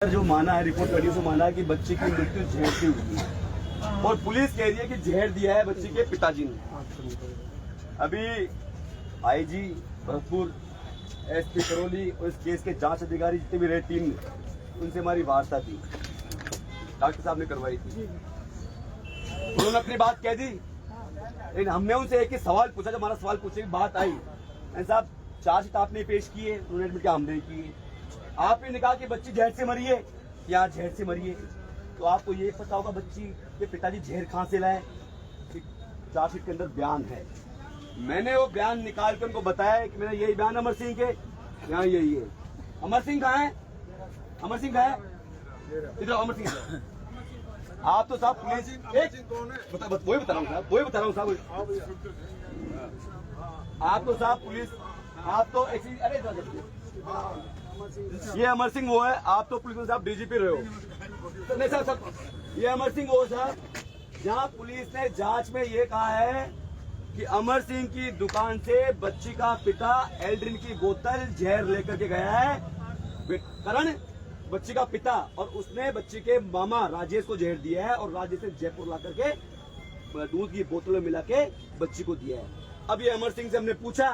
जो माना है, रिपोर्ट करी से माना है कि बच्चे की मृत्यु जहर से हुई है और पुलिस कह रही है कि जहर दिया है बच्चे के पिताजी ने। अभी आईजी भरतपुर, एसपी करौली और इस केस के जांच अधिकारी जितने भी रहे टीम ने, उनसे हमारी वार्ता थी, डॉक्टर साहब ने करवाई थी, उन्होंने अपनी बात कह दी। लेकिन हमने उनसे एक ही सवाल पूछा, जब हमारा सवाल पूछने की बात आई, साहब चार्जशीट आपने पेश की है, उन्होंने एडमिट किया, हमने की है। आपने कहा कि बच्ची जहर से मरी है, या जहर से मरी है, तो आपको ये पता होगा बच्ची के पिताजी जहर कहां से लाए। चार्जशीट के अंदर बयान है, मैंने वो बयान निकाल के उनको बताया कि मेरा यही बयान अमर सिंह के, यहाँ यही है। अमर सिंह कहाँ है? अमर सिंह कहाँ है? इधर अमर सिंह। आप तो साहब पुलिस वही बता रहा हूँ साहब, वही बता रहा हूँ साहब। आप तो साहब पुलिस, आप तो अरे ये अमर सिंह वो है, आप तो पुलिस में साहब डीजीपी रहे हो। नहीं साहब, ये अमर सिंह वो साहब जहाँ पुलिस ने जांच में ये कहा है कि अमर सिंह की दुकान से बच्ची का पिता एल्ड्रिन की बोतल जहर लेकर के गया है, करण बच्ची का पिता, और उसने बच्ची के मामा राजेश को जहर दिया है और राजेश ने जयपुर ला करके दूध की बोतल में मिला के बच्ची को दिया है। अब ये अमर सिंह से हमने पूछा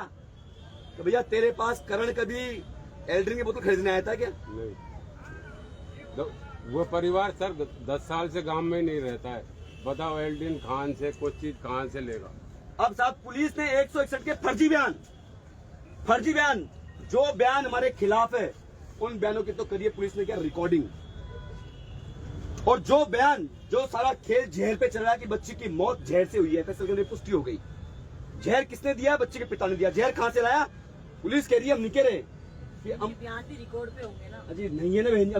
कि भैया तेरे पास करण कभी एल्ड्रिन की बोतल खरीदने आया था क्या? नहीं, तो वो परिवार सर 10 साल से गांव में नहीं रहता है, बताओ एल्ड्रिन खान से कुछ चीज कहां से लेगा। अब साहब पुलिस ने 161 के फर्जी बयान जो बयान हमारे खिलाफ है, उन बयानों की तो करिए पुलिस ने क्या रिकॉर्डिंग, और जो बयान जो सारा खेल जहर पे चल रहा है कि बच्ची की मौत जहर से हुई है, फैसले में पुष्टि हो गई। जहर किसने दिया? बच्चे के पिता ने दिया। जहर कहां से लाया? पुलिस कह रही है हम नहीं कह रहे कि हम बयान भी रिकॉर्ड पे होंगे ना। अजी नहीं है ना बहन,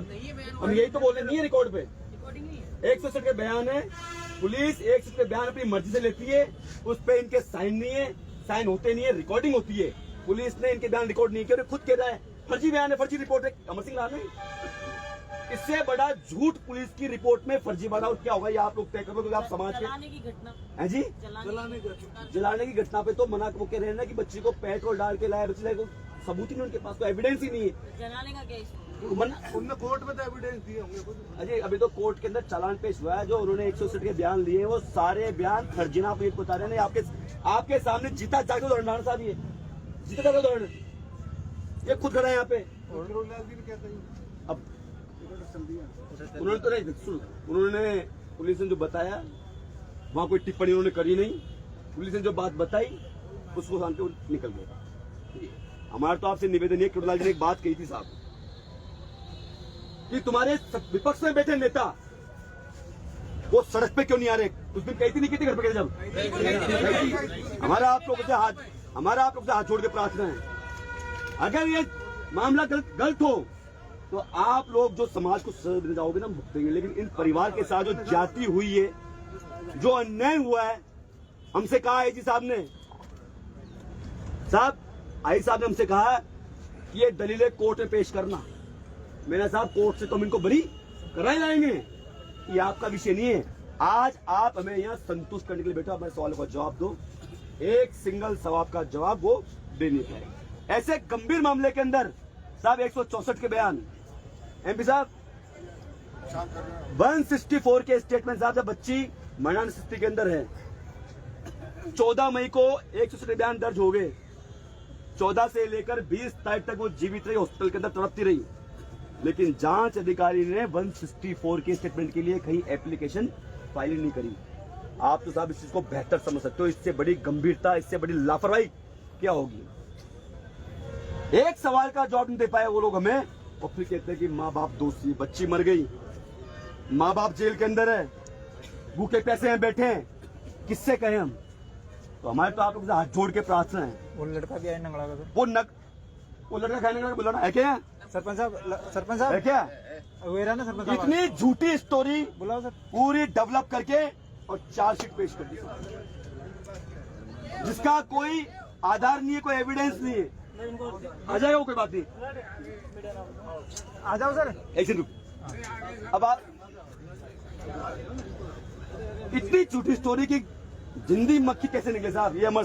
हम यही तो बोल रहे, नहीं है रिकॉर्ड पे, रिकॉर्डिंग नहीं है। 160 के बयान है, पुलिस 160 के बयान अपनी मर्जी से लेती है, उस पे इनके साइन नहीं है, साइन होते नहीं है, रिकॉर्डिंग होती है। पुलिस ने इनके बयान रिकॉर्ड नहीं किया, खुद कह रहा है फर्जी बयान है, फर्जी रिपोर्ट है। अमर सिंह लाने इससे बड़ा झूठ पुलिस की रिपोर्ट में फर्जी बना क्या होगा, ये आप लोग तय करो, क्योंकि आप समाज के जलाने की घटना है जी, जलाने की घटना पे तो मना वो कह रहे हैं ना कि बच्ची को पेट्रोल डाल के लाया, बच्ची को सबूत ही नहीं, उनके पास तो एविडेंस ही नहीं है। जलाने का क्या इशू? उनने कोर्ट में तो एविडेंस दिए होंगे। अजय अभी तो कोर्ट के अंदर चालान पेश हुआ है, जो उन्होंने 160 के बयान लिए, वो सारे बयान फर्जीना आप बता रहे हैं। आपके सामने जीता जागो उदाहरण साहब, ये जीता जागो उदाहरण, ये खुद खड़ा है यहाँ पे। अब उन्होंने तो नहीं सुन, उन्होंने पुलिस ने जो बताया वहाँ कोई टिप्पणी उन्होंने करी नहीं, पुलिस ने जो बात बताई उसको सान के निकल गए। हमारा तो आपसे निवेदन है, कृष्णलाल जी ने एक बात कही थी साहब कि तुम्हारे विपक्ष में बैठे नेता वो सड़क पे क्यों नहीं आ रहे? उस दिन कहती नहीं, कितने घर पे जब हमारा आप लोगों से हाथ जोड़ के प्रार्थना है, अगर ये मामला गलत हो तो आप लोग जो समाज को सजा देने जाओगे ना, भुगतेंगे। लेकिन इन परिवार के साथ जो जाति हुई है, जो अन्याय हुआ है, हमसे कहा है जी साहब ने, साहब आई साहब ने हमसे कहा कि ये दलीलें कोर्ट में पेश करना। मैंने साहब कोर्ट से तो हम इनको बरी कराए लाएंगे, ये आपका विषय नहीं है। आज आप हमें यहाँ संतुष्ट करने के लिए बैठो, हमारे सवाल का जवाब दो। एक सिंगल सवाल का जवाब वो दे नहीं पाए। ऐसे गंभीर मामले के अंदर साहब 164 के बयान, एमपी साहब 164 के स्टेटमेंट साहब, बच्ची मरणान स्थिति के अंदर है। 14 मई को 164 बयान दर्ज हो गए, 14 से लेकर 20 तारीख तक वो जीवित रही, हॉस्पिटल के अंदर तड़पती रही, लेकिन जांच अधिकारी ने 164 के स्टेटमेंट के लिए कहीं एप्लीकेशन फाइल नहीं करी। आप तो साहब इस चीज को बेहतर समझ सकते हो, इससे बड़ी गंभीरता, इससे बड़ी लापरवाही क्या होगी। एक सवाल का जवाब नहीं दे पाए वो लोग हमें, और फिर कहते हैं कि माँ बाप दोषी, बच्ची मर गई, माँ बाप जेल के अंदर है, भूखे पैसे हैं, बैठे हैं, किससे कहें हम? तो हमारे तो आप लोग हाथ जोड़ के प्रार्थना है। वो लड़का भी है नंगड़ा का, वो लड़का खाने का बुलाना है क्या? सरपंच साहब है क्या? वेरा ना सरपंच साहब, इतनी झूठी स्टोरी बुलाओ सर, पूरी डेवलप करके और चार्जशीट पेश कर दी, जिसका कोई आधार नहीं है, कोई एविडेंस नहीं है। आ जाएगा वो, कोई बात नहीं, आ जाओ सर। ऐसे रुक। अब आप इतनी झूठी स्टोरी की जिंदी मक्खी कैसे निकले साहब? ये अमर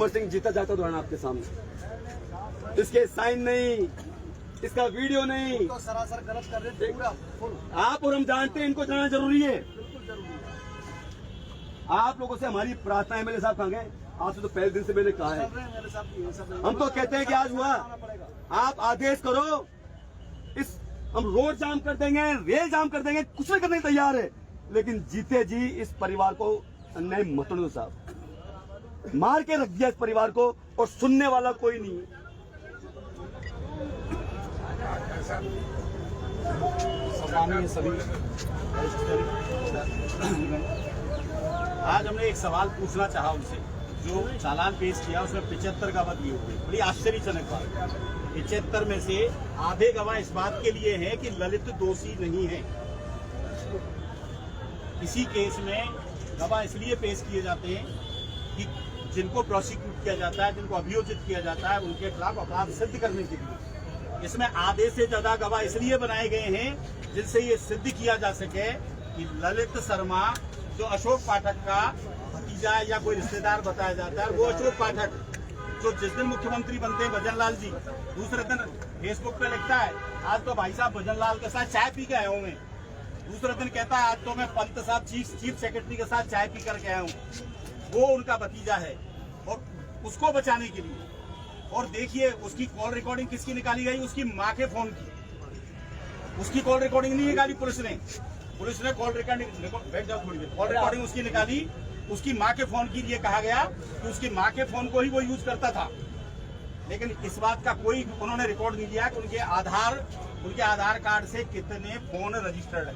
सिंह जीता जाता उदाहरण आपके सामने, इसके साइन नहीं, इसका वीडियो नहीं। तो सरासर गलत कर रहे हैं पूरा फुल। आप और हम जानते हैं, इनको जानना जरूरी है। बिल्कुल जरूरी है। आप लोगों से हमारी प्रार्थना है। मेरे साहब कहाँ गए? आपसे तो पहले दिन से मैंने कहा है, चल रहे हैं मेरे साथ ये सब। हम तो कहते हैं कि आज हुआ, आप आदेश करो, इस हम रोड जाम कर देंगे, रेल जाम कर देंगे, कुछ नहीं करने को तैयार है, लेकिन जीते जी इस परिवार को अन्याय मत होने दो साहब। मार के रख दिया इस परिवार को और सुनने वाला कोई नहीं। सम्मानीय सभी, आज हमने एक सवाल पूछना चाहा उनसे। जो चालान पेश किया उसमें 75 गवाह दिए हुए, बड़ी आश्चर्यजनक बात। 75 में से आधे गवाह इस बात के लिए हैं कि ललित दोषी नहीं है। इसी केस में गवाह इसलिए पेश किए जाते हैं कि जिनको प्रोसिक्यूट किया जाता है, जिनको अभियोजित किया जाता है, उनके खिलाफ अपराध सिद्ध करने के लिए। इसमें आधे से ज्यादा गवाह इसलिए बनाए गए हैं जिनसे ये सिद्ध किया जा सके कि ललित शर्मा, जो अशोक पाठक का भतीजा या कोई रिश्तेदार बताया जाता है, वो अशोक पाठक जो जिस दिन मुख्यमंत्री बनते हैं भजनलाल जी, दूसरे दिन फेसबुक पे लिखता है आज तो भाई साहब भजनलाल के साथ चाय पी के आया हूँ मैं। दूसरे दिन कहता है आज तो मैं पंत साहब चीफ सेक्रेटरी के साथ चाय पी करके आया हूँ। वो उनका भतीजा है और उसको बचाने के लिए। और देखिए उसकी कॉल रिकॉर्डिंग किसकी निकाली गई? उसकी माँ के फोन की। उसकी कॉल रिकॉर्डिंग नहीं निकाली पुलिस ने कॉल रिकॉर्डिंग, बैठ जाओ थोड़ी देर, कॉल रिकॉर्डिंग उसकी निकाली, उसकी माँ के फोन की। ये कहा गया कि उसकी माँ के फोन को ही वो यूज करता था, लेकिन इस बात का कोई उन्होंने रिकॉर्ड नहीं दिया कि उनके आधार कार्ड से कितने फोन रजिस्टर्ड है।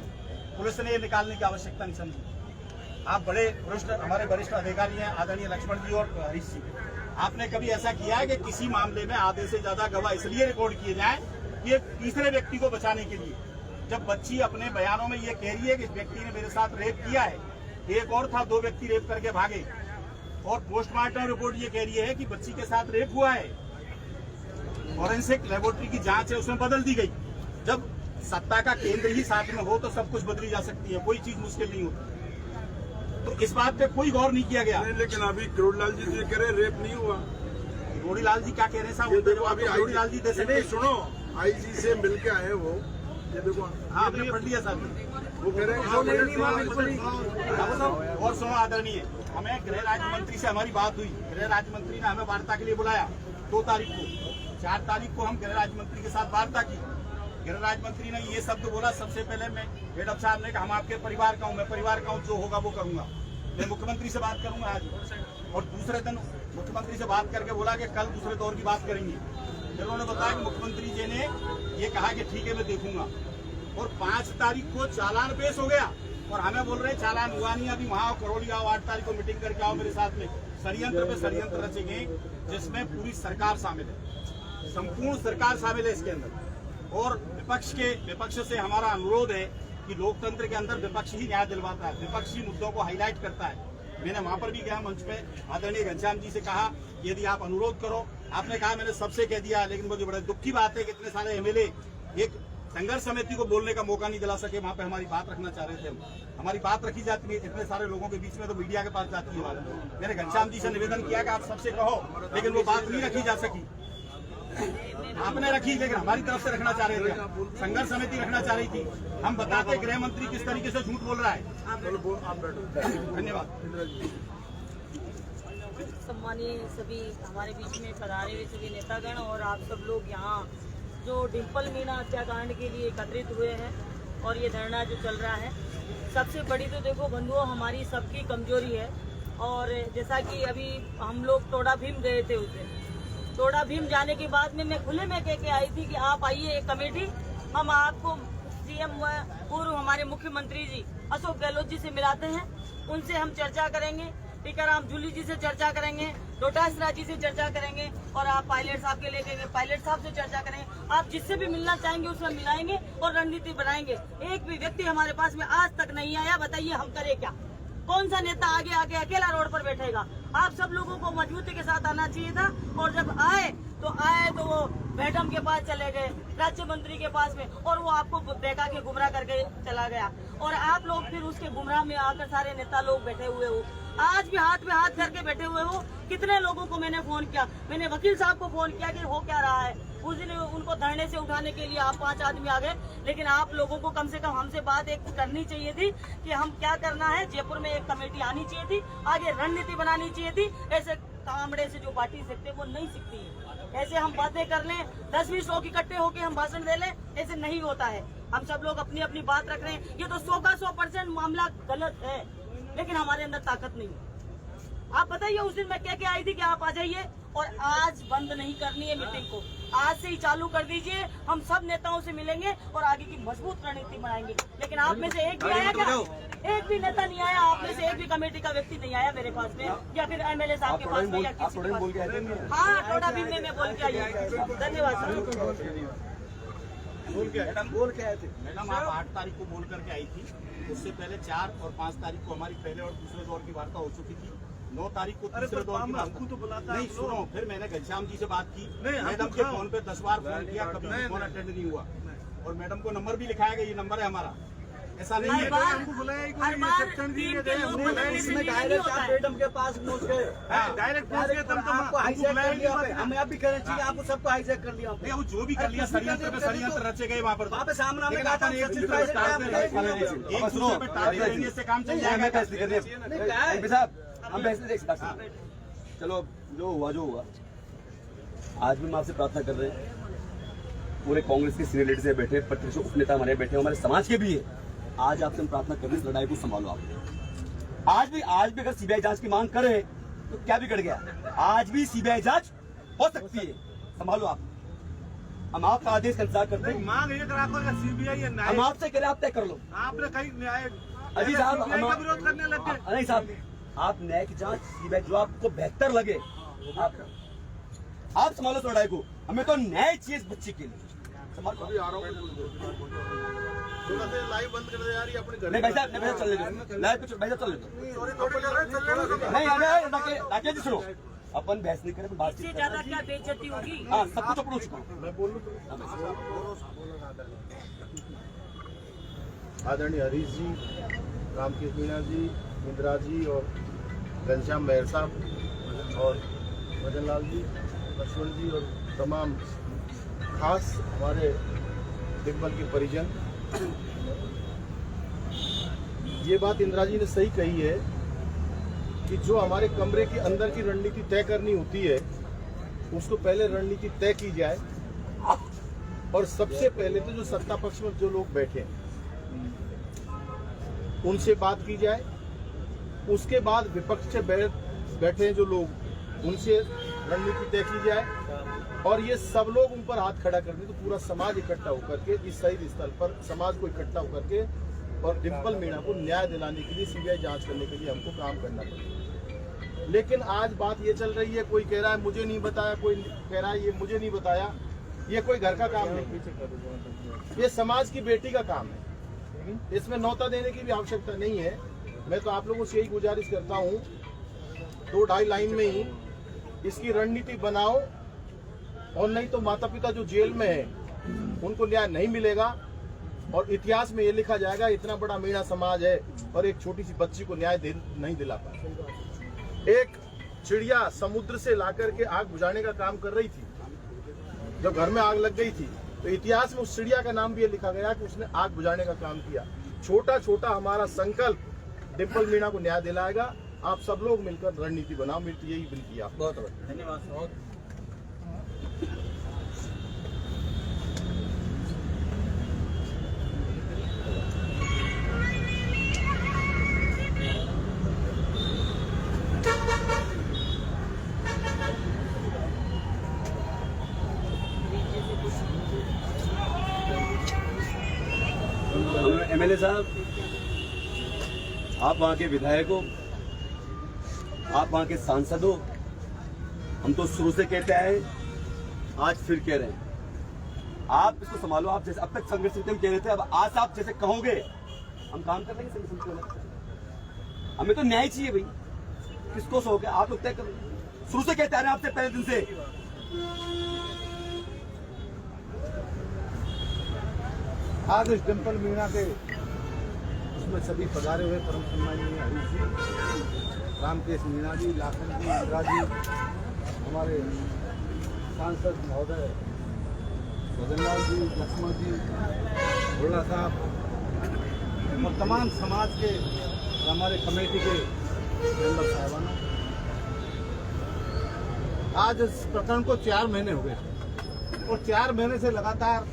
पुलिस ने ये निकालने की आवश्यकता नहीं समझी। आप बड़े हमारे वरिष्ठ अधिकारी हैं, आदरणीय लक्ष्मण जी और हरीश जी, आपने कभी ऐसा किया है कि किसी मामले में आधे से ज्यादा गवाह इसलिए रिकॉर्ड किए जाए कि एक तीसरे व्यक्ति को बचाने के लिए? जब बच्ची अपने बयानों में ये कह रही है कि इस व्यक्ति ने मेरे साथ रेप किया है, एक और था, 2 व्यक्ति रेप करके भागे, और पोस्टमार्टम रिपोर्ट ये कह रही है कि बच्ची के साथ रेप हुआ है, फॉरेंसिक लेबोरेटरी की जांच है उसमें बदल दी गई। जब सत्ता का केंद्र ही साथ में हो तो सब कुछ बदली जा सकती है, कोई चीज मुश्किल नहीं होती। तो इस बात पे कोई गौर नहीं किया गया। लेकिन अभी करोड़लाल जी तो कह रहे रेप नहीं हुआ। करोड़ीलाल जी क्या कह रहे हैं साहब? देखो अभी करोड़ीलाल जी दे सुनो, आईजी से मिलके आए वो, ये देखो हाँ आपने पढ़ लिया साहब। वो कह रहे हैं। और सुनो आदरणीय, हमें गृह राज्य मंत्री से हमारी बात हुई। गृह राज्य मंत्री ने हमें वार्ता के लिए बुलाया 2 तारीख को। 4 तारीख को हम गृह राज्य मंत्री के साथ वार्ता की। गृह राज्य मंत्री ने ये शब्द बोला, सबसे पहले मैं हेड ऑफ साहब ने कहा हम आपके परिवार का हूँ, मैं परिवार का हूँ, जो होगा वो करूंगा, मैं मुख्यमंत्री से बात करूंगा आज। और दूसरे दिन मुख्यमंत्री से बात करके बोला कि कल दूसरे दौर की बात करेंगे। फिर उन्होंने बताया कि मुख्यमंत्री जी ने ये कहा कि ठीक है मैं देखूंगा। और 5 तारीख को चालान पेश हो गया और हमें बोल रहे चालान हुआ नहीं, अभी वहाँ करौली आओ, 8 तारीख को मीटिंग करके आओ मेरे साथ में। षड्यंत्र पे षड्यंत्र रचेंगे जिसमें पूरी सरकार शामिल है, संपूर्ण सरकार शामिल है इसके अंदर। और विपक्ष से हमारा अनुरोध है कि लोकतंत्र के अंदर विपक्ष ही न्याय दिलवाता है, विपक्ष ही मुद्दों को हाईलाइट करता है। मैंने वहां पर भी गया मंच पे, आदरणीय घनश्याम जी से कहा यदि आप अनुरोध करो, आपने कहा मैंने सबसे कह दिया, लेकिन मुझे बड़ा दुख की बात है कि इतने सारे एमएलए एक संघर्ष समिति को बोलने का मौका नहीं दिला सके। वहां पे हमारी बात रखना चाह रहे थे, हमारी बात रखी जाती है इतने सारे लोगों के बीच में, तो मीडिया के पास जाती है बात। मैंने घनश्याम जी से निवेदन किया कि आप सबसे कहो, लेकिन वो बात नहीं रखी जा सकी। आपने रखी, लेकिन हमारी तरफ से रखना चाह रहे थे, संघर्ष समिति रखना चाह रही थी। हम बताते गृह मंत्री किस तरीके से झूठ बोल रहा है। धन्यवाद। सम्मानीय सभी हमारे बीच में पधारे हुए सभी नेतागण और आप सब लोग यहाँ जो डिम्पल मीना हत्याकांड के लिए एकत्रित हुए हैं और ये धरना जो चल रहा है, सबसे बड़ी तो देखो बंधुओं हमारी सबकी कमजोरी है। और जैसा कि अभी हम लोग टोडा भीम गए थे, उस दिन टोडा भीम जाने के बाद में मैं खुले में कह के आई थी कि आप आइए एक कमेटी, हम आपको सीएम पूर्व हमारे मुख्यमंत्री जी अशोक गहलोत जी से मिलाते हैं, उनसे हम चर्चा करेंगे, टीकाराम जूली जी से चर्चा करेंगे, डोटासरा जी से चर्चा करेंगे और आप पायलट साहब के लेके पायलट साहब से चर्चा करेंगे। आप जिससे भी मिलना चाहेंगे उससे मिलाएंगे और रणनीति बनाएंगे। एक भी व्यक्ति हमारे पास में आज तक नहीं आया, बताइए हम करें क्या? कौन सा नेता आगे आगे अकेला रोड पर बैठेगा? आप सब लोगों को मजबूती के साथ आना चाहिए था। और जब आए तो वो मैडम के पास चले गए, राज्य मंत्री के पास में, और वो आपको बहका के गुमराह करके चला गया। और आप लोग फिर उसके गुमराह में आकर सारे नेता लोग बैठे हुए हो। आज भी हाथ में हाथ करके बैठे हुए हो। कितने लोगों को मैंने फोन किया, मैंने वकील साहब को फोन किया कि हो क्या रहा है। उस दिन उनको धरने से उठाने के लिए आप 5 आदमी आ गए, लेकिन आप लोगों को कम से कम हमसे बात एक करनी चाहिए थी कि हम क्या करना है। जयपुर में एक कमेटी आनी चाहिए थी, आगे रणनीति बनानी चाहिए थी। ऐसे कामड़े से जो पार्टी सीखते वो नहीं सीखती है। ऐसे हम बातें कर लें, 10-20 लोग इकट्ठे होकर हम भाषण दे लें, ऐसे नहीं होता है। हम सब लोग अपनी अपनी बात रख रहे हैं। ये तो 100 का 100% मामला गलत है, लेकिन हमारे अंदर ताकत नहीं है। आप बताइए, उस दिन मैं कह के आई थी कि आप आ जाइए, और आज बंद नहीं करनी है मीटिंग को, आज से ही चालू कर दीजिए। हम सब नेताओं से मिलेंगे और आगे की मजबूत रणनीति बनाएंगे। लेकिन आप में से एक भी आया क्या? एक भी नेता नहीं आया। आप में से एक भी कमेटी का व्यक्ति नहीं आया मेरे पास में, या फिर एमएलए साहब के पास में, या किसी के पास। हाँ, टोडा भी मैं बोल के आई हूँ। धन्यवाद सर। बोल के आए थे मैडम, आप 8 तारीख को बोल करके आई थी। उससे पहले 4 और 5 तारीख को हमारी पहले और दूसरे दौर की वार्ता हो चुकी थी। 9 तारीख को तीसरे दौर की वार्ता तो बुलाता नहीं। सुनो, फिर मैंने घनश्याम जी से बात की। मैडम के फोन पे 10 बार फोन किया, कभी फोन अटेंड नहीं हुआ। और मैडम को नंबर भी लिखाया गया, ये नंबर है हमारा, ऐसा नहीं है। हमको बुलाया ही कोई रिसेप्शन भी नहीं दिया। इसमें डायरेक्ट आप मैडम के पास पहुंच गए, डायरेक्ट पहुंच गए, तब तो हमको हाईजैक कर लिया। हम आप भी करें चाहिए, आपको सबको हाईजैक कर लिया। वो जो भी कर लिया, षड्यंत्र पे षड्यंत्र रचे गए वहाँ पर। वहाँ पे सामने में कहा था एक चीज इससे काम चल जाएगा। हम फैसले देख सकते हैं। चलो, जो हुआ। आज भी हम आपसे प्रार्थना कर रहे हैं, पूरे कांग्रेस के सीनियर लीडर से बैठे, प्रतिपक्ष उपनेता हमारे बैठे, हमारे समाज के भी है। आज आपसे हम प्रार्थना कर रहे हैं, इस लड़ाई को संभालो आप। आज भी अगर सीबीआई जांच की मांग करे तो क्या बिगड़ गया? आज भी सीबीआई जांच हो सकती है, संभालो आप। हम आपका आदेश का इंतजार करते हैं। मांग एक रखो, सीबीआई हम आपसे कह रहे आप तय कर लो। आपने कहीं न्याय अजी साहब, का विरोध करने लग गए। नहीं साहब, आप न्याय की जांच सीबीआई जो आपको बेहतर लगे आप संभालो लड़ाई को। हमें तो न्याय चाहिए इस बच्चे के लिए। लाइव बंद कर दे यार, ये अपने घर। नहीं भाई साहब, चल ले, लाइव कुछ भाई साहब चल ले। नहीं राकेश जी सुनो, अपन बहस नहीं करें, बात इससे ज्यादा क्या बेइज्जती होगी? हाँ, सब कुछ अपन हो चुका। मैं बोलूं आदरणीय हरीश जी, रामकृष्ण मीणा जी, इंदिरा जी और घनश्याम मेहर साहब और भजन लाल जी, लक्ष्मण जी और तमाम खास हमारे डिम्पल के परिजन। ये बात इंदिरा जी ने सही कही है कि जो हमारे कमरे के अंदर की रणनीति तय करनी होती है, उसको पहले रणनीति तय की जाए। और सबसे पहले तो जो सत्ता पक्ष में जो लोग बैठे हैं उनसे बात की जाए। उसके बाद विपक्ष से बैठे हैं जो लोग, उनसे रणनीति तय की जाए। और ये सब लोग उन पर हाथ खड़ा करने, तो पूरा समाज इकट्ठा होकर के इस शहीद स्थल पर समाज को इकट्ठा होकर के और डिम्पल मीणा को न्याय दिलाने के लिए, सीबीआई जांच करने के लिए हमको काम करना पड़ेगा। लेकिन आज बात ये चल रही है, कोई कह रहा है मुझे नहीं बताया, कोई कह रहा है ये मुझे नहीं बताया। ये कोई घर का काम नहीं, ये समाज की बेटी का काम है। इसमें नौता देने की भी आवश्यकता नहीं है। मैं तो आप लोगों से यही गुजारिश करता हूँ, 2-2.5 लाइन में ही इसकी रणनीति बनाओ। और नहीं तो माता पिता जो जेल में है उनको न्याय नहीं मिलेगा और इतिहास में ये लिखा जाएगा इतना बड़ा मीणा समाज है और एक छोटी सी बच्ची को न्याय नहीं दिला पाया। एक चिड़िया समुद्र से लाकर के आग बुझाने का काम कर रही थी, जब घर में आग लग गई थी तो इतिहास में उस चिड़िया का नाम भी ये लिखा गया कि उसने आग बुझाने का काम किया। छोटा छोटा हमारा संकल्प डिम्पल मीणा को न्याय दिलाएगा। आप सब लोग मिलकर रणनीति बनाओ, मेरी यही विनती है। बहुत धन्यवाद। एमएलए साहब, आप वहाँ के विधायक हो, आप वहाँ के सांसद हो। हम तो शुरू से कहते आए, आज फिर कह रहे हैं, आप इसको संभालो। आप जैसे अब तक संघर्ष समिति में कह रहे थे, अब आज आप जैसे कहोगे हम काम कर लेंगे संघर्ष समिति। हमें तो न्याय चाहिए भाई, किसको सो गया आप लोग तय करो। शुरू से कहते आ रहे हैं आपसे पहले दिन से। आज इस डिम्पल मीणा के उसमें सभी पधारे हुए परम सम्माननीय हरीश जी, रामकेश मीणा जी, लाखन जी, इंदिरा जी, हमारे सांसद महोदय भजनलाल जी, लक्ष्मण जी, भोला साहब और तमाम समाज के हमारे कमेटी के मेंबर साहबानों। आज इस प्रकरण को 4 महीने हो गए और 4 महीने से लगातार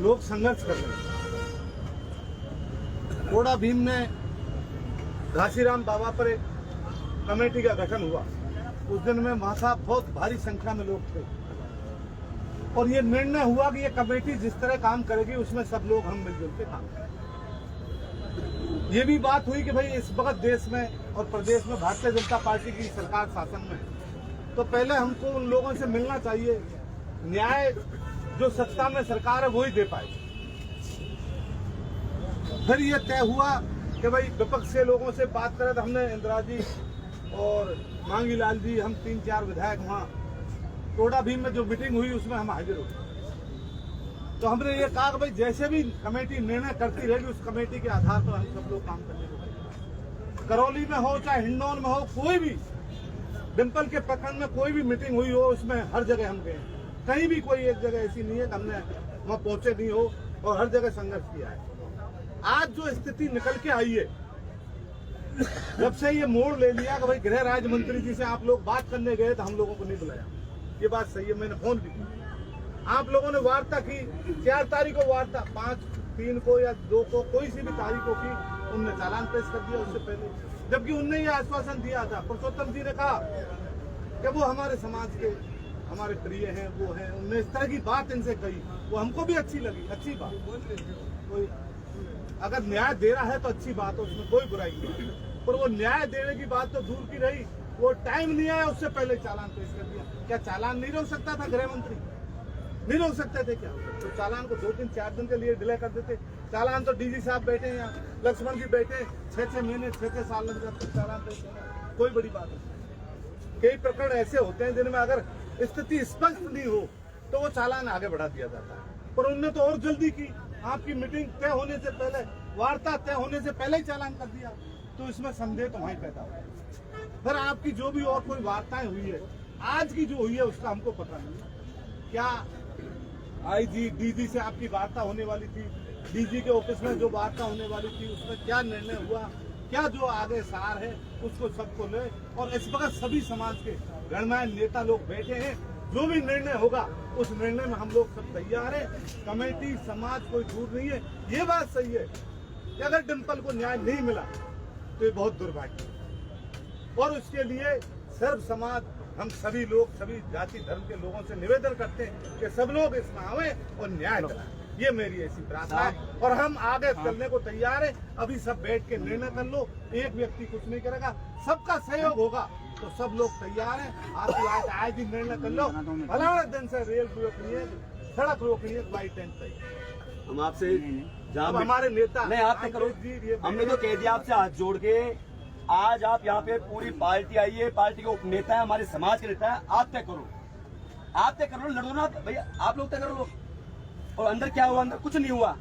लोग संघर्ष कर रहे हैं। कोड़ा भीम में घासीराम बाबा पर एक कमेटी का गठन हुआ। उस दिन में वहां साहब बहुत भारी संख्या में लोग थे और ये निर्णय हुआ कि ये कमेटी जिस तरह काम करेगी उसमें सब लोग हम मिलजुल के काम करेंगे। ये भी बात हुई कि भाई इस वक्त देश में और प्रदेश में भारतीय जनता पार्टी की सरकार शासन में है, तो पहले हमको उन लोगों से मिलना चाहिए, न्याय जो सत्ता में सरकार है वही दे पाए। फिर ये तय हुआ कि भाई विपक्ष के लोगों से बात करें तो हमने इंदिरा जी और मांगी लाल जी, हम 3-4 विधायक वहाँ कोड़ा भीम में जो मीटिंग हुई उसमें हम हाजिर हुए। तो हमने ये कहा कि भाई जैसे भी कमेटी निर्णय करती रहेगी उस कमेटी के आधार पर हम सब लोग काम करने को तैयार। करौली में हो चाहे हिंडौन में हो, कोई भी डिम्पल के प्रखंड में कोई भी मीटिंग हुई हो उसमें हर जगह हम गए। कहीं भी कोई एक जगह ऐसी नहीं है कि हमने वहाँ पहुंचे नहीं हो और हर जगह संघर्ष किया है। आज जो स्थिति निकल के आई है, जब से ये मोड़ ले लिया कि भाई गृह राज्य मंत्री जी से आप लोग बात करने गए तो हम लोगों को नहीं बुलाया, ये बात सही है। मैंने फोन भी किया, आप लोगों ने वार्ता की, 4 तारीख को वार्ता, 5, 3 को या 2 को, कोई सी भी तारीख को की, उनने चालान पेश कर दिया उससे पहले। जबकि उनने ये आश्वासन दिया था, पुरुषोत्तम जी ने कहा कि वो हमारे समाज के हमारे प्रिय हैं, वो हैं। उनने इस तरह की बात इनसे कही, वो हमको भी अच्छी लगी, अच्छी बात। कोई अगर न्याय दे रहा है तो अच्छी बात है, उसमें कोई बुराई नहीं। पर वो न्याय देने की बात तो दूर की रही, वो टाइम नहीं आया उससे पहले चालान पेश कर दिया। क्या चालान नहीं रोक सकता था गृह मंत्री? नहीं रोक सकते थे क्या? तो चालान को 2-4 दिन के लिए डिले कर देते। चालान तो डीजी साहब बैठे हैं यहाँ, लक्ष्मण जी बैठे, 6-6 महीने 6-6 साल लग जाते चालान पेश करने। कोई बड़ी बात नहीं। कई प्रकरण ऐसे होते हैं जिनमें अगर स्थिति स्पष्ट नहीं हो तो वो चालान आगे बढ़ा दिया जाता है, पर उनने तो और जल्दी की। आपकी मीटिंग तय होने से पहले, वार्ता तय होने से पहले ही चालान कर दिया, तो इसमें संदेह तो वहीं पैदा हुआ। फिर आपकी जो भी और कोई वार्ताएं हुई है, आज की जो हुई है उसका हमको पता नहीं। क्या आईजी डीजी से आपकी वार्ता होने वाली थी, डीजी के ऑफिस में जो वार्ता होने वाली थी उसमें क्या निर्णय हुआ, क्या जो आगे सार है उसको सबको ले। और इस वक्त सभी समाज के गणमान्य नेता लोग बैठे हैं, जो भी निर्णय होगा उस निर्णय में हम लोग सब तैयार हैं। कमेटी समाज कोई दूर नहीं है। ये बात सही है कि अगर डिम्पल को न्याय नहीं मिला तो ये बहुत दुर्भाग्य है, और उसके लिए सर्व समाज, हम सभी लोग, सभी जाति धर्म के लोगों से निवेदन करते हैं कि सब लोग इसमें आवे और न्याय कराएं। ये मेरी ऐसी प्रार्थना है और हम आगे चलने को तैयार है। अभी सब बैठ के निर्णय कर लो, एक व्यक्ति कुछ नहीं करेगा, सबका सहयोग होगा तो सब लोग तैयार हैं। आप आज ही निर्णय कर लो, फलाने दिन से रेल रोकनी है, सड़क रोकनी है, बाई 10 तक। हम आपसे जहाँ हमारे नेता नहीं, आप तय करो। हमने तो कह दिया आपसे हाथ जोड़ के, आज आप यहाँ पे पूरी पार्टी आई है, पार्टी के नेता है, हमारे समाज के नेता है, आप तय करो, आप तय करो, लड़ो ना भैया, आप लोग तय करो। और अंदर क्या हुआ? अंदर कुछ नहीं हुआ।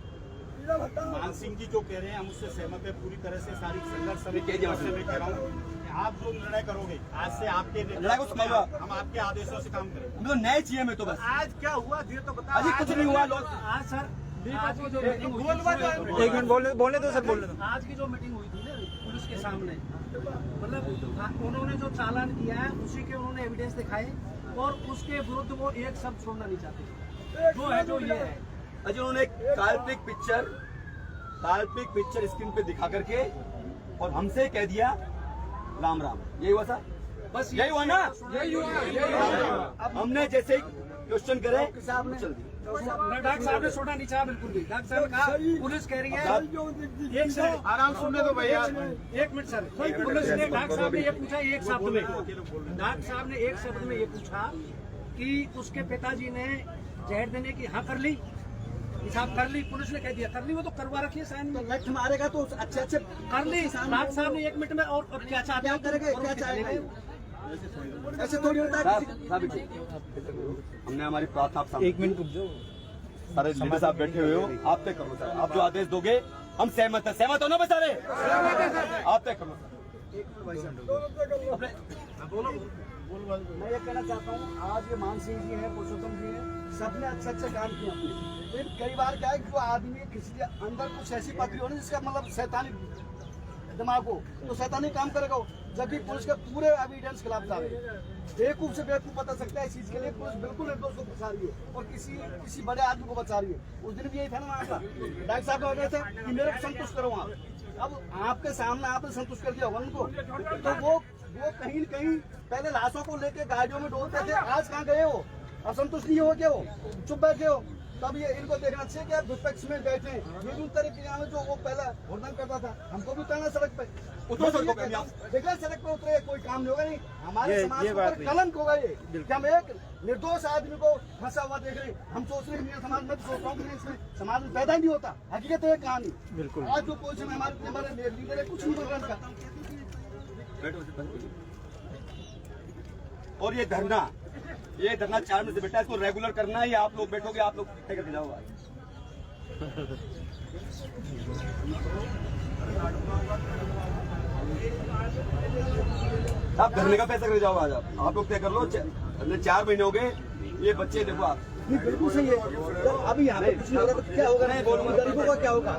मान सिंह जी जो कह रहे हैं हम उससे सहमत है पूरी तरह से। सारी संघर्ष समिति की ओर से मैं कह रहा हूँ, आप जो निर्णय करोगे आज से आपके लड़ाई को समझो, हम आपके आदेशों से काम करेंगे। हमें तो न्याय चाहिए। मैं तो बस आज क्या हुआ ये तो बता। अभी कुछ नहीं हुआ। आज सर, आज की जो मीटिंग हुई थी, 1 मिनट बोलने दो सर, बोलने दो। आज की जो मीटिंग हुई थी ना पुलिस के सामने, मतलब उन्होंने जो चालान किया है उसी के उन्होंने एविडेंस दिखाए और उसके विरुद्ध वो एक शब्द छोड़ना नहीं चाहते। जो है जो ये है, अजय उन्होंने एक काल्पनिक पिक्चर स्क्रीन पे दिखा करके और हमसे कह दिया राम राम। यही हुआ सर, बस यही हुआ ना, यही हुआ। अब हमने जैसे क्वेश्चन करे चल दी। डॉक्टर साहब ने छोड़ा नहीं चाहा बिल्कुल भी। डॉक्टर साहब ने कहा पुलिस कह रही है, एक से आराम सुनने दो भैया। 1 मिनट सर, पुलिस ने, डॉक्टर साहब ने ये पूछा एक शब्द में, डॉक्टर साहब ने एक शब्द में ये पूछा कि उसके पिताजी ने जहर देने की हाँ कर ली, हिसाब कर ली। पुलिस ने कह दिया कर ली, वो तो करवा रखी है साइन में। लठ मारेगा तो अच्छे अच्छे कर ली। डॉक्टर साहब ने 1 मिनट में और क्या चाहते क्या करेंगे, क्या चाहेंगे? ऐसे थोड़ी होता है। हमने हमारी प्रार्थना आप सामने 1 मिनट रुक जाओ। सारे लीडर साहब बैठे हुए हो, आप तय करो सर, आप जो आदेश दोगे हम सहमत हो ना बेचारे? आप तय करो। मैं ये कहना चाहता हूँ, आज ये मान सिंह जी हैं, पुरुषोत्तम जी हैं, सबने अच्छे अच्छे काम किए अपने। लेकिन कई बार क्या है कि जो आदमी किसी के अंदर कुछ ऐसी पकड़ी हो ना जिसका मतलब शैतानी दिमाग हो, तो शैतानी काम करेगा, जबकि पुलिस के पूरे एविडेंस खिलाफ जा रहे हैं। बेवकूफ से बेवकूफ बता सकता है इस चीज के लिए, पुलिस बिल्कुल निर्दोष को फंसा रही है और किसी बड़े आदमी को बचा रही है। उस दिन भी यही था ना वहाँ का डॉक्टर साहब ने वजह से कि मेरे को संतुष्ट करो आप। अब आपके सामने आपने संतुष्ट कर दिया होगा उनको, तो वो कहीं न कहीं पहले लाशों को लेके गाड़ियों में डोलते थे, आज कहाँ गए हो? असंतुष्ट नहीं हो क्या हो? चुप बैठे हो? तब ये इनको देखना चाहिए कि आप विपक्ष में बैठे। ये भी उतर के जो वो पहला हुड़दंग करता था, हमको भी उतरना सड़क पे, उतरो सड़क पे, देखना सड़क पे उतरे, कोई काम नहीं होगा। नहीं, हमारे समाज पर कलंक होगा ये कि हम एक निर्दोष आदमी को फंसा हुआ देख रहे। हम सोच रहे हैं समाज में, सोच रहा हूँ इसमें समाज में पैदा नहीं होता। हकीकत है कहानी। बिल्कुल आज जो पोजिशन में हमारे लीडर है, कुछ नहीं बोल रहा इनका। और ये धरना 4 में से बेटा, इसको रेगुलर करना है या आप लोग बैठोगे, आप लोग तय करके जाओ आज। आप धरने का पैसा कर जाओ आज, आप लोग तय कर लो। 4 महीने हो गए, ये बच्चे देखो आप। नहीं बिल्कुल सही है। तो अभी यहाँ पे कुछ नहीं हो रहा तो क्या होगा? नहीं बोलूँगा, गरीबों का क्या होगा?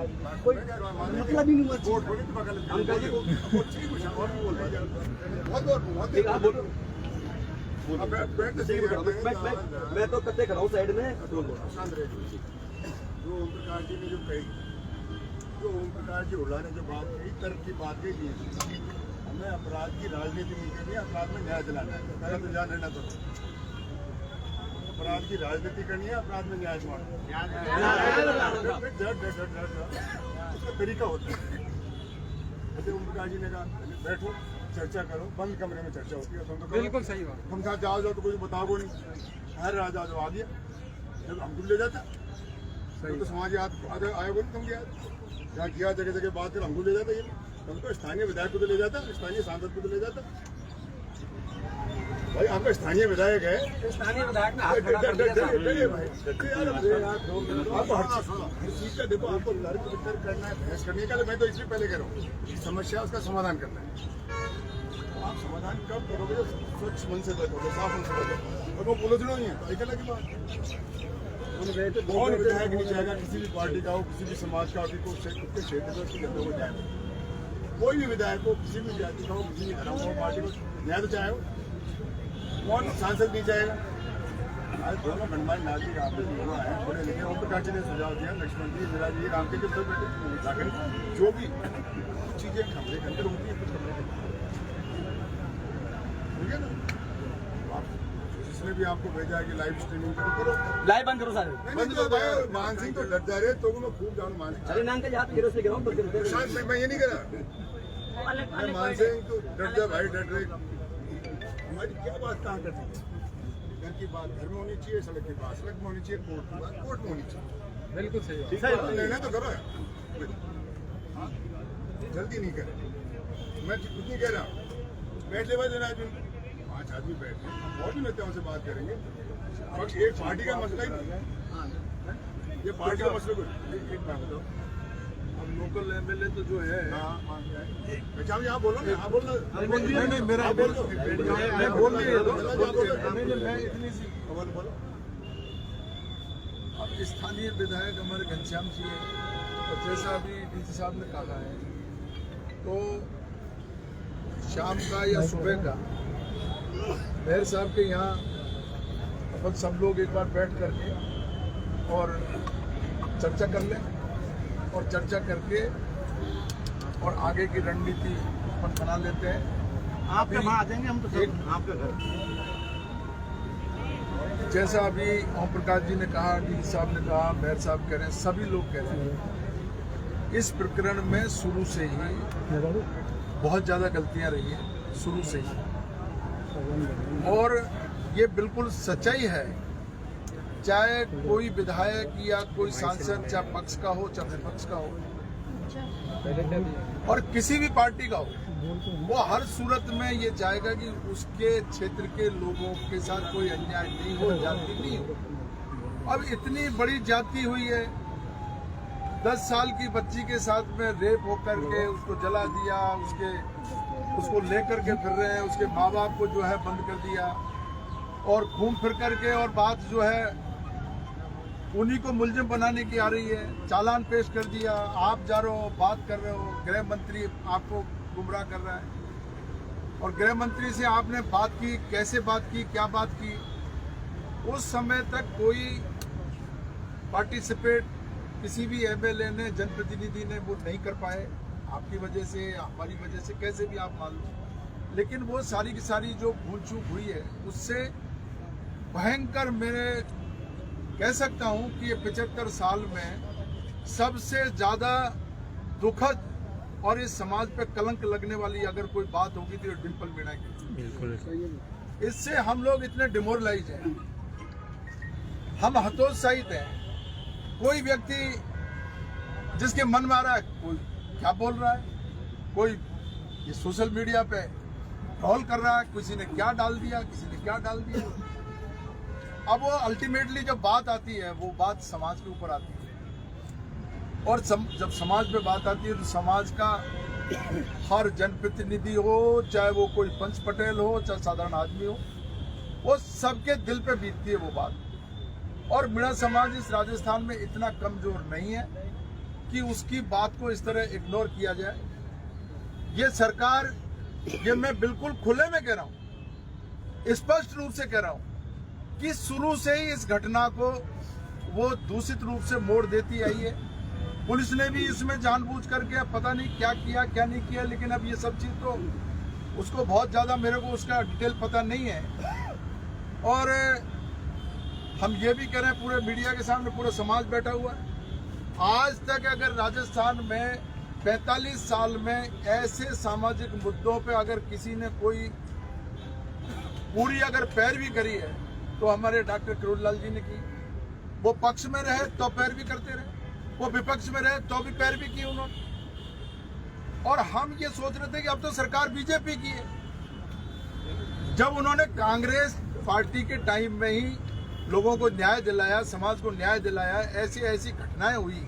कोई मतलब ही नहीं हुआ। मैं तो कत्ते खड़ा हूँ साइड में। जो ओम प्रकाश जी ने जो कही, जो ओम प्रकाश जी हुड्डा ने जो बात कही, तर्क की बात कही, हमें अपराध की राजनीति नहीं करनी है, अपराध में न्याय दिलाना है। पहले तो जान लेना, तो अपराध की राजनीति करनी है, अपराध में न्याय दिलाना। उसका तरीका होता है। जैसे ओम प्रकाश जी ने कहा, बैठो चर्चा करो, बंद कमरे में चर्चा होती है। बिल्कुल सही बात। हम साथ जाओ तो कुछ बताओ नहीं, हर राजा जो आ गया जब हमको ले जाता तो समाज आयोग नहीं, तुम गया जहाँ किया जगह जगह बात कर हमको ले जाता। ये हम तो स्थानीय विधायक को तो ले जाता, स्थानीय सांसद को तो ले जाता। भाई आपका स्थानीय विधायक है, स्थानीय विधायक ने आपको हर चीज का देखो, आपको तर्क वितर्क करना है, बहस करने का। मैं तो इसलिए पहले कह रहा हूँ समस्या उसका समाधान करना है। आप समाधान कब करोगे? स्वच्छ मन से बैठोगे, साफ मन से बैठोगे, और वो पुलिसड़ो ही है, एक अलग बात। कौन विधायक नहीं चाहेगा किसी भी पार्टी का हो, किसी भी समाज का हो, कि उसके क्षेत्र में उसकी जनता को जाए। कोई भी विधायक हो, किसी भी जाति का हो, किसी भी धर्म हो, पार्टी को न्याय तो चाहे हो। कौन सांसद नहीं चाहेगा? आज दोनों गणमान्य नागरिक आपने युवा है, पढ़े लिखे। ओम प्रकाश जी ने सुझाव दिया, लक्ष्मण जी, इंदिरा जी, राम के जो बैठे, जो भी चीजें कमरे के अंदर होती है, कुछ कमरे के अंदर, ठीक है ना? जिसने भी आपको भेजा है कि लाइव स्ट्रीमिंग करो, लाइव बंद करो सारे। मान सिंह तो डर जा रहे, तो मैं खूब जानू मान सिंह। अरे नाम का यहाँ पे गिरो से गिराओ, मैं ये नहीं करा, मान सिंह तो डर जा भाई, डर रहे। हमारी क्या बात कहाँ करती है? घर की बात घर में होनी चाहिए, सड़क की बात सड़क में होनी चाहिए, कोर्ट की बात कोर्ट में होनी चाहिए। बिल्कुल सही। निर्णय तो करो, जल्दी नहीं करे। मैं कुछ नहीं कह रहा, बैठ ले भाई, 5 आदमी बैठ गए, और भी नेताओं से बात करेंगे। एक पार्टी का मसला ही नहीं, ये पार्टी का मसला कोई एक बात बताओ। अब लोकल एमएलए तो जो है, अच्छा यहाँ बोलो ना, आप बोलो। नहीं मेरा बोल दो, मैं बोल नहीं रहा। मैं इतनी सी खबर बोलो। अब स्थानीय विधायक हमारे घनश्याम जी हैं, और जैसा अभी डीसी साहब ने कहा है, तो शाम का या सुबह का मेयर साहब के यहाँ अपन सब लोग एक बार बैठ करके और चर्चा कर लें, और चर्चा करके और आगे की रणनीति अपन बना लेते हैं। आपके वहाँ आ जाएंगे हम तो सब, आपके घर। जैसा अभी ओम प्रकाश जी ने कहा, डीसी साहब ने कहा, मेयर साहब कह रहे हैं, सभी लोग कह रहे हैं, इस प्रकरण में शुरू से ही बहुत ज़्यादा गलतियां रही हैं, शुरू से ही। और ये बिल्कुल सच्चाई है, चाहे कोई विधायक या कोई सांसद, चाहे पक्ष का हो चाहे विपक्ष का हो, और किसी भी पार्टी का हो, वो हर सूरत में ये चाहेगा कि उसके क्षेत्र के लोगों के साथ कोई अन्याय नहीं हो, जाति नहीं हो। अब इतनी बड़ी जाति हुई है, 10 साल की बच्ची के साथ में रेप होकर के उसको जला दिया, उसको लेकर के फिर रहे हैं, उसके माँ बाप को जो है बंद कर दिया और घूम फिर करके, और बात जो है उन्हीं को मुलजिम बनाने की आ रही है। चालान पेश कर दिया, आप जा रहे हो, बात कर रहे हो, गृह मंत्री आपको गुमराह कर रहा है। और गृह मंत्री से आपने बात की, कैसे बात की, क्या बात की, उस समय तक कोई पार्टिसिपेट किसी भी एमएलए ने, जनप्रतिनिधि ने वो नहीं कर पाए, आपकी वजह से, हमारी वजह से, कैसे भी आप मान लो। लेकिन वो सारी की सारी जो भूल चूक हुई है, उससे भयंकर मेरे कह सकता हूं कि ये 75 साल में सबसे ज्यादा दुखद और इस समाज पे कलंक लगने वाली अगर कोई बात होगी तो डिम्पल मीणा की। बिल्कुल। इससे हम लोग इतने डिमोरलाइज हैं, हम हतोत्साहित हैं। कोई व्यक्ति जिसके मन में आ रहा है, कोई क्या बोल रहा है, कोई ये सोशल मीडिया पे ट्रोल कर रहा है, किसी ने क्या डाल दिया, किसी ने क्या डाल दिया। अब वो अल्टीमेटली जब बात आती है, वो बात समाज के ऊपर आती है, और जब समाज पे बात आती है तो समाज का हर जनप्रतिनिधि हो, चाहे वो कोई पंच पटेल हो, चाहे साधारण आदमी हो, वो सबके दिल पे बीतती है वो बात। और मीणा समाज इस राजस्थान में इतना कमजोर नहीं है कि उसकी बात को इस तरह इग्नोर किया जाए। ये सरकार, ये मैं बिल्कुल खुले में कह रहा हूं, स्पष्ट रूप से कह रहा हूं कि शुरू से ही इस घटना को वो दूषित रूप से मोड़ देती आई है। पुलिस ने भी इसमें जानबूझ करके पता नहीं क्या किया, क्या नहीं किया, लेकिन अब ये सब चीज तो उसको बहुत ज्यादा, मेरे को उसका डिटेल पता नहीं है। और हम ये भी कह रहे हैं, पूरे मीडिया के सामने पूरा समाज बैठा हुआ है, आज तक अगर राजस्थान में 45 साल में ऐसे सामाजिक मुद्दों पे अगर किसी ने कोई पूरी अगर पैरवी करी है तो हमारे डॉक्टर किरोड़लाल जी ने की। वो पक्ष में रहे तो पैरवी करते रहे, वो विपक्ष में रहे तो भी पैरवी की उन्होंने। और हम ये सोच रहे थे कि अब तो सरकार बीजेपी की है। जब उन्होंने कांग्रेस पार्टी के टाइम में ही लोगों को न्याय दिलाया, समाज को न्याय दिलाया, ऐसी ऐसी घटनाएं हुई,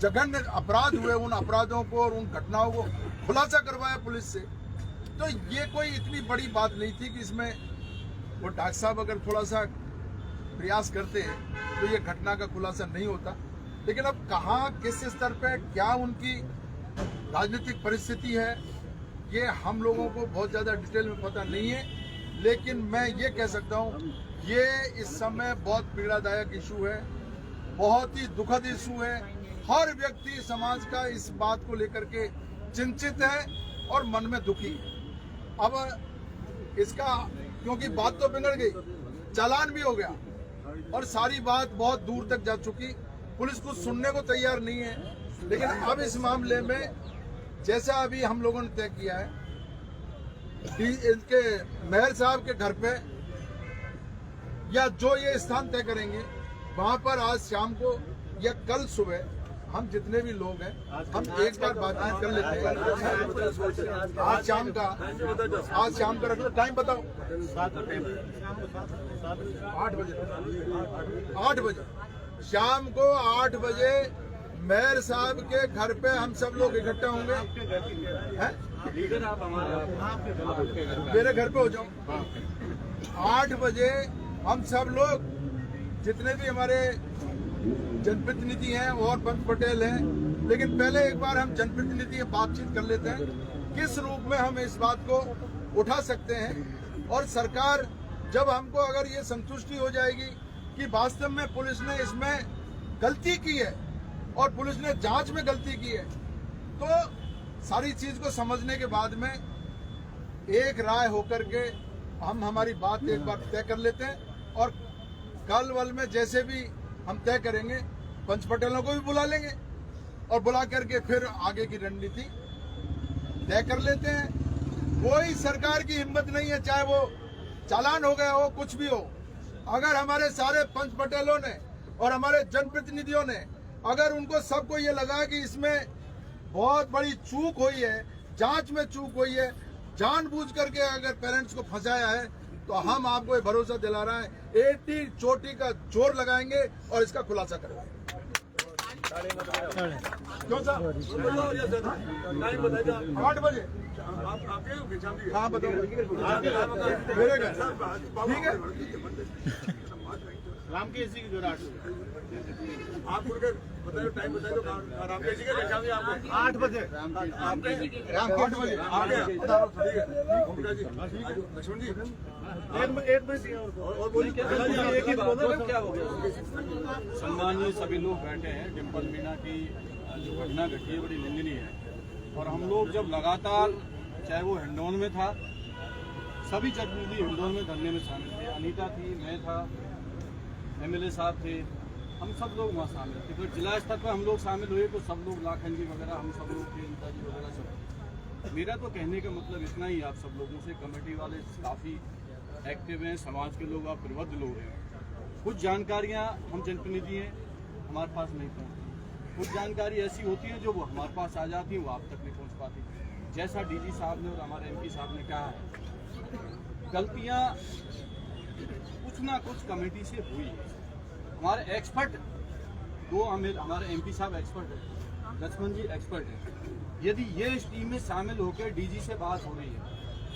जघन्य अपराध हुए, उन अपराधों को और उन घटनाओं को खुलासा करवाया पुलिस से, तो ये कोई इतनी बड़ी बात नहीं थी कि इसमें वो डॉक्टर साहब अगर थोड़ा सा प्रयास करते तो ये घटना का खुलासा नहीं होता। लेकिन अब कहाँ, किस स्तर पे, क्या उनकी राजनीतिक परिस्थिति है, ये हम लोगों को बहुत ज्यादा डिटेल में पता नहीं है। लेकिन मैं ये कह सकता हूँ, ये इस समय बहुत पीड़ादायक इशू है, बहुत ही दुखद इशू है। हर व्यक्ति समाज का इस बात को लेकर के चिंतित है और मन में दुखी है। अब इसका, क्योंकि बात तो बिगड़ गई, चालान भी हो गया और सारी बात बहुत दूर तक जा चुकी, पुलिस कुछ सुनने को तैयार नहीं है। लेकिन अब इस मामले में जैसा अभी हम लोगों ने तय किया है, इनके मेयर साहब के घर पे या जो ये स्थान तय करेंगे, वहां पर आज शाम को या कल सुबह हम जितने भी लोग हैं, हम एक बार बातचीत कर लेते हैं। आज शाम का रख लो, टाइम बताओ। 8 बजे शाम को 8 बजे मेयर साहब के घर पे हम सब लोग इकट्ठा होंगे। मेरे घर पे हो जाओ। 8 बजे हम सब लोग, जितने भी हमारे जनप्रतिनिधि हैं और पंच पटेल हैं, लेकिन पहले एक बार हम जनप्रतिनिधि बातचीत कर लेते हैं, किस रूप में हम इस बात को उठा सकते हैं। और सरकार, जब हमको अगर ये संतुष्टि हो जाएगी कि वास्तव में पुलिस ने इसमें गलती की है और पुलिस ने जांच में गलती की है, तो सारी चीज को समझने के बाद में एक राय होकर के हम हमारी बात एक बार तय कर लेते हैं। और कल वल में जैसे भी हम तय करेंगे, पंच पटेलों को भी बुला लेंगे और बुला करके फिर आगे की रणनीति तय कर लेते हैं। कोई सरकार की हिम्मत नहीं है, चाहे वो चालान हो गया हो, कुछ भी हो, अगर हमारे सारे पंच पटेलों ने और हमारे जनप्रतिनिधियों ने, अगर उनको सबको ये लगा कि इसमें बहुत बड़ी चूक हुई है, जांच में चूक हुई है, जानबूझ करके अगर पेरेंट्स को फंसाया है, तो हम आपको ये भरोसा दिला रहे हैं, 80 चोटी का जोर लगाएंगे और इसका खुलासा करेंगे। क्यों सर? टाइम बताइए। 8 बजे। आप आपके हाँ बताओ। मेरे घर ठीक है। रामकेश जी की जो 8 आप उनके बताइए टाइम बताइए तो रामकेश जी के घर शादी आपको 8 बजे। आपके 8 बजे आ गया। ठीक है ओमप्रकाश जी लक्ष्मण जी एक मिनट और बोलिए क्या हो गया? सम्मानीय सभी लोग बैठे हैं। डिम्पल मीना की जो घटना घटी है बड़ी निंदनीय है और हम लोग जब लगातार चाहे वो हिंडौन में था, सभी जनप्रतिनिधि हिंडौन में धरने में शामिल थे। अनीता थी, मैं था, MLA साहब थे, हम सब लोग वहाँ शामिल थे। फिर जिला स्तर पर हम लोग शामिल हुए तो सब लोग लाखन जी वगैरह हम सब लोग थे, अनीता जी वगैरह सब। मेरा तो कहने का मतलब इतना ही आप सब लोगों से, कमेटी वाले काफ़ी एक्टिव हैं, समाज के लोग आप प्रबुद्ध लोग हैं। कुछ जानकारियाँ हम जनप्रतिनिधि हैं हमारे पास नहीं पहुँचती, कुछ जानकारी ऐसी होती है जो वो हमारे पास आ जाती है, वो आप तक नहीं पहुँच पाती। जैसा DG साहब ने और हमारे MP साहब ने कहा है, गलतियाँ कुछ ना कुछ कमेटी से हुई है। हमारे एक्सपर्ट हमारे MP साहब एक्सपर्ट है, लक्ष्मण जी एक्सपर्ट है। यदि ये इस टीम में शामिल होकर DG से बात हो रही है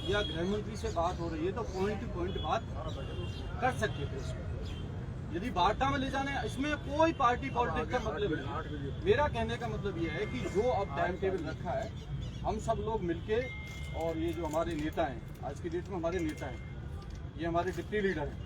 या गृह मंत्री से बात हो रही है तो पॉइंट टू पॉइंट बात कर सकते थे। यदि वार्ता में ले जाने, इसमें कोई पार्टी पॉलिटिक्स का मतलब नहीं। मेरा कहने का मतलब यह है कि जो अब टाइम टेबल रखा है, हम सब लोग मिलके, और ये जो हमारे नेता हैं, आज की डेट में हमारे नेता हैं, ये हमारे डिप्टी लीडर हैं,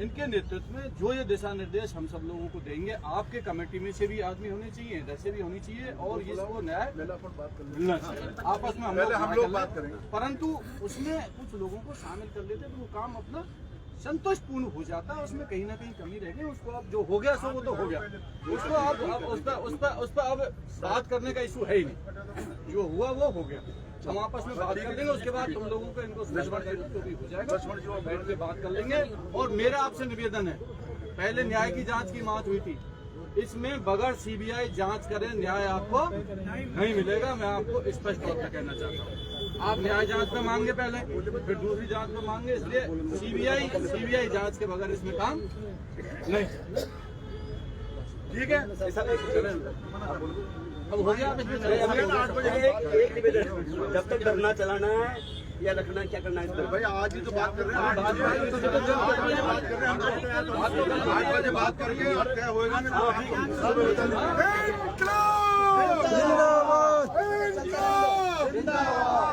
इनके नेतृत्व में जो ये दिशा निर्देश हम सब लोगों को देंगे, आपके कमेटी में से भी आदमी होने चाहिए, वैसे भी होनी चाहिए, और इसको न्याय मिलना चाहिए। आपस में हम लोग बात करेंगे, परंतु उसमें कुछ लोगों को शामिल कर लेते तो वो काम अपना संतोषपूर्ण हो जाता है। उसमें कहीं ना कहीं कमी रह गई, उसको अब जो हो गया सो वो तो हो गया, उसको अब उस पर अब बात करने का इशू है ही नहीं। जो हुआ वो हो गया, हम आपस में बात कर लेंगे, उसके बाद तुम लोगों को इनको भी हो जाएगा, बैठ के बात कर लेंगे। और मेरा आपसे निवेदन है, पहले न्याय की जांच की मांग हुई थी, इसमें बगैर CBI जांच करें न्याय आपको नहीं मिलेगा। मैं आपको स्पष्ट तौर पर कहना चाहता हूँ, आप न्याय जांच में मांगे पहले, फिर दूसरी जांच में मांगे, इसलिए CBI जांच के बगैर इसमें काम नहीं। ठीक है, अब हो गया। जब तक धरना चलाना है या रखना, क्या करना है? भाई आज ही तो बात कर रहे हैं, 8 बजे बात करेंगे और क्या होएगा ना। जिंदाबाद।